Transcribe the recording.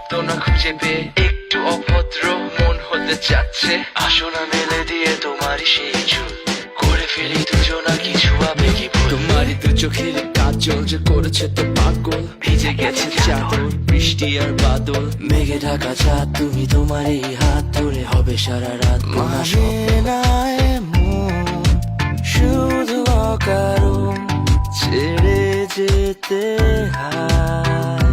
সান্ত্বনা খুঁজে পেয়ে একটু অভদ্র মন হতে চাচ্ছে। আসনা মেলে দিয়ে তোমারই সেই চুল করে ফেলি দুজনা কিছু আবেগী ভুল। তোমারই দু চোখের কাজল যে করেছে তো পাগল, ভিজে গেছে চাদর বৃষ্টি আর বাদল, মেঘে ঢাকা চাঁদ তুমি তোমারই হাত ধরে হবে সারা রাত। মানে না এমন শুধু অকারণ ছেড়ে যেতে হয়।